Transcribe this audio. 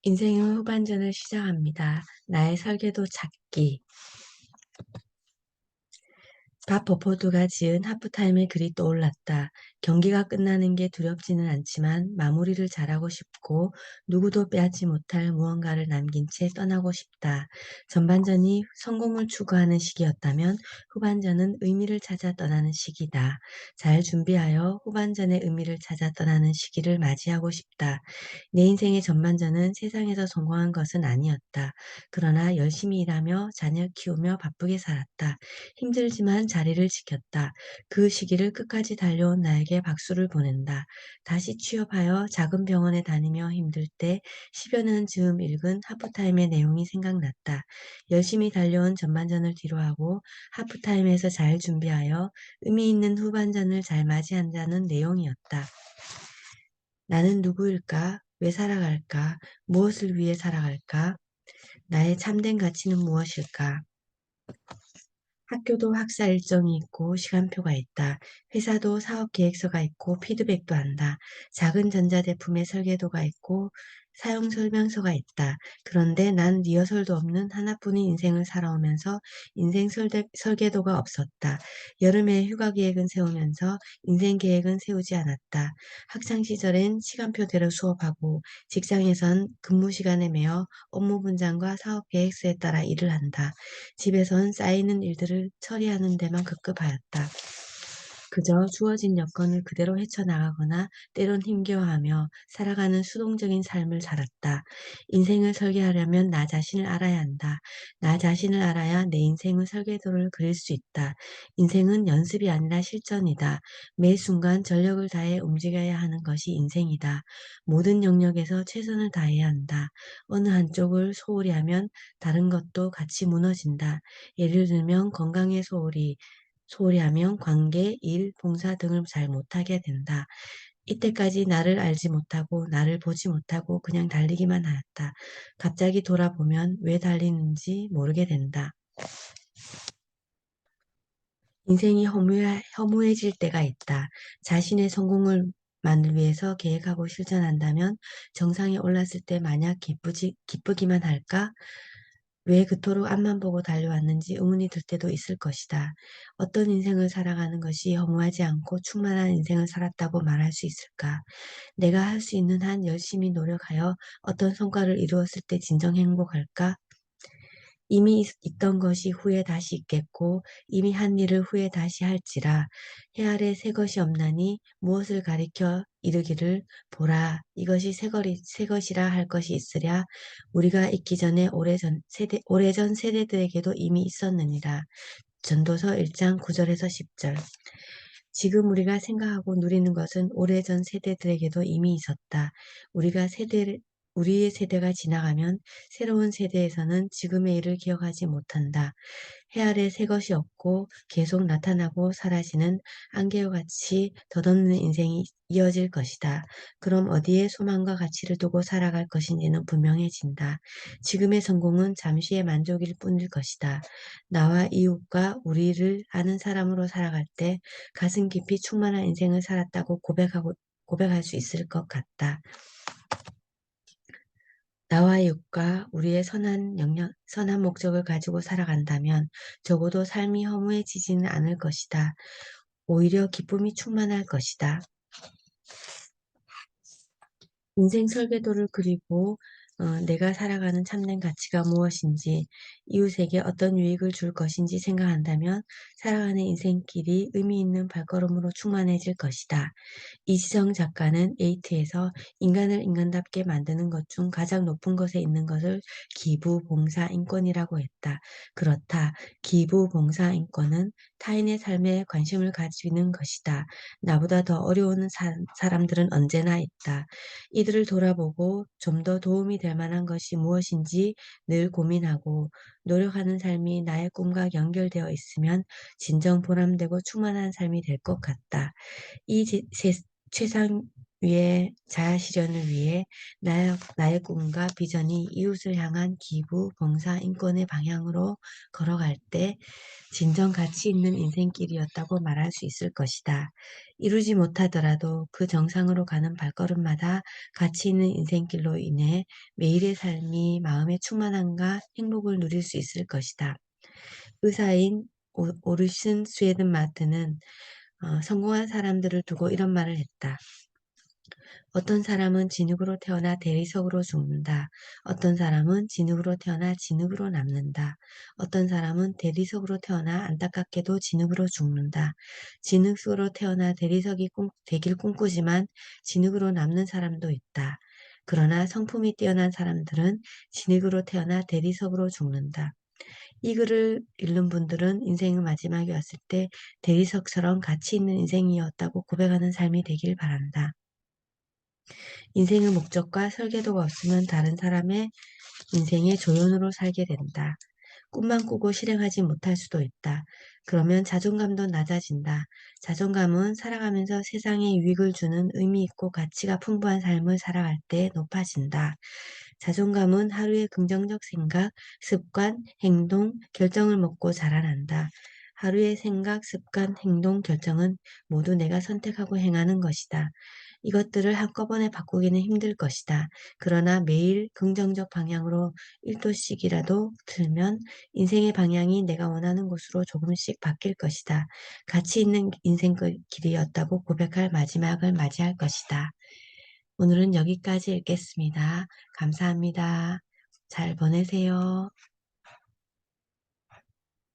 인생의 후반전을 시작합니다. 나의 설계도 찾기. 밥 버퍼드가 지은 하프타임의 글이 떠올랐다. 경기가 끝나는 게 두렵지는 않지만 마무리를 잘하고 싶고 누구도 빼앗지 못할 무언가를 남긴 채 떠나고 싶다. 전반전이 성공을 추구하는 시기였다면 후반전은 의미를 찾아 떠나는 시기다. 잘 준비하여 후반전의 의미를 찾아 떠나는 시기를 맞이하고 싶다. 내 인생의 전반전은 세상에서 성공한 것은 아니었다. 그러나 열심히 일하며 자녀 키우며 바쁘게 살았다. 힘들지만 자리를 지켰다. 그 시기를 끝까지 달려온 나에게 박수를 보낸다. 다시 취업하여 작은 병원에 다니며 힘들 때 10여 년 즈음 읽은 하프타임의 내용이 생각났다. 열심히 달려온 전반전을 뒤로하고 하프타임에서 잘 준비하여 의미 있는 후반전을 잘 맞이한다는 내용이었다. 나는 누구일까? 왜 살아갈까? 무엇을 위해 살아갈까? 나의 참된 가치는 무엇일까? 학교도 학사 일정이 있고 시간표가 있다. 회사도 사업 계획서가 있고 피드백도 한다. 작은 전자제품의 설계도가 있고 사용 설명서가 있다. 그런데 난 리허설도 없는 하나뿐인 인생을 살아오면서 인생 설계도가 없었다. 여름에 휴가 계획은 세우면서 인생 계획은 세우지 않았다. 학창 시절엔 시간표대로 수업하고 직장에선 근무 시간에 매여 업무 분장과 사업 계획서에 따라 일을 한다. 집에선 쌓이는 일들을 처리하는 데만 급급하였다. 그저 주어진 여건을 그대로 헤쳐나가거나 때론 힘겨워하며 살아가는 수동적인 삶을 살았다. 인생을 설계하려면 나 자신을 알아야 한다. 나 자신을 알아야 내 인생의 설계도를 그릴 수 있다. 인생은 연습이 아니라 실전이다. 매 순간 전력을 다해 움직여야 하는 것이 인생이다. 모든 영역에서 최선을 다해야 한다. 어느 한쪽을 소홀히 하면 다른 것도 같이 무너진다. 예를 들면 건강에 소홀히 하면 관계, 일, 봉사 등을 잘 못하게 된다. 이때까지 나를 알지 못하고 나를 보지 못하고 그냥 달리기만 하였다. 갑자기 돌아보면 왜 달리는지 모르게 된다. 인생이 허무해질 때가 있다. 자신의 성공을 만을 위해서 계획하고 실천한다면 정상에 올랐을 때 마냥 기쁘기만 할까? 왜 그토록 앞만 보고 달려왔는지 의문이 들 때도 있을 것이다. 어떤 인생을 살아가는 것이 허무하지 않고 충만한 인생을 살았다고 말할 수 있을까? 내가 할 수 있는 한 열심히 노력하여 어떤 성과를 이루었을 때 진정 행복할까? 이미 있던 것이 후에 다시 있겠고 이미 한 일을 후에 다시 할지라 해아래 새 것이 없나니 무엇을 가리켜 이르기를 보라 이것이 새 것이라 할 것이 있으랴 우리가 있기 전에 오래전 세대들에게도 이미 있었느니라. 전도서 1장 9절에서 10절. 지금 우리가 생각하고 누리는 것은 오래전 세대들에게도 이미 있었다. 우리의 세대가 지나가면 새로운 세대에서는 지금의 일을 기억하지 못한다. 해 아래 새 것이 없고 계속 나타나고 사라지는 안개와 같이 덧없는 인생이 이어질 것이다. 그럼 어디에 소망과 가치를 두고 살아갈 것인지는 분명해진다. 지금의 성공은 잠시의 만족일 뿐일 것이다. 나와 이웃과 우리를 아는 사람으로 살아갈 때 가슴 깊이 충만한 인생을 살았다고 고백할 수 있을 것 같다. 나와 이웃과 우리의 선한 목적을 가지고 살아간다면 적어도 삶이 허무해지지는 않을 것이다. 오히려 기쁨이 충만할 것이다. 인생 설계도를 그리고 내가 살아가는 참된 가치가 무엇인지, 이웃에게 어떤 유익을 줄 것인지 생각한다면 살아가는 인생길이 의미 있는 발걸음으로 충만해질 것이다. 이시정 작가는 에이트에서 인간을 인간답게 만드는 것 중 가장 높은 것에 있는 것을 기부, 봉사, 인권이라고 했다. 그렇다. 기부, 봉사, 인권은 타인의 삶에 관심을 가지는 것이다. 나보다 더 어려운 사람들은 언제나 있다. 이들을 돌아보고 좀 더 도움이 될 만한 것이 무엇인지 늘 고민하고 노력하는 삶이 나의 꿈과 연결되어 있으면 진정 보람되고 충만한 삶이 될 것 같다. 이 최상위의 위해 자아 실현을 위해 나의 꿈과 비전이 이웃을 향한 기부, 봉사, 인권의 방향으로 걸어갈 때 진정 가치 있는 인생길이었다고 말할 수 있을 것이다. 이루지 못하더라도 그 정상으로 가는 발걸음마다 가치 있는 인생길로 인해 매일의 삶이 마음의 충만함과 행복을 누릴 수 있을 것이다. 의사인 오르신 스웨든 마트는 성공한 사람들을 두고 이런 말을 했다. 어떤 사람은 진흙으로 태어나 대리석으로 죽는다. 어떤 사람은 진흙으로 태어나 진흙으로 남는다. 어떤 사람은 대리석으로 태어나 안타깝게도 진흙으로 죽는다. 진흙으로 태어나 대리석이 되길 꿈꾸지만 진흙으로 남는 사람도 있다. 그러나 성품이 뛰어난 사람들은 진흙으로 태어나 대리석으로 죽는다. 이 글을 읽는 분들은 인생의 마지막이 왔을 때 대리석처럼 가치 있는 인생이었다고 고백하는 삶이 되길 바란다. 인생의 목적과 설계도가 없으면 다른 사람의 인생의 조연으로 살게 된다. 꿈만 꾸고 실행하지 못할 수도 있다. 그러면 자존감도 낮아진다. 자존감은 살아가면서 세상에 유익을 주는 의미 있고 가치가 풍부한 삶을 살아갈 때 높아진다. 자존감은 하루의 긍정적 생각, 습관, 행동, 결정을 먹고 자라난다. 하루의 생각, 습관, 행동, 결정은 모두 내가 선택하고 행하는 것이다. 이것들을 한꺼번에 바꾸기는 힘들 것이다. 그러나 매일 긍정적 방향으로 1도씩이라도 틀면 인생의 방향이 내가 원하는 곳으로 조금씩 바뀔 것이다. 가치 있는 인생 길이었다고 고백할 마지막을 맞이할 것이다. 오늘은 여기까지 읽겠습니다. 감사합니다. 잘 보내세요.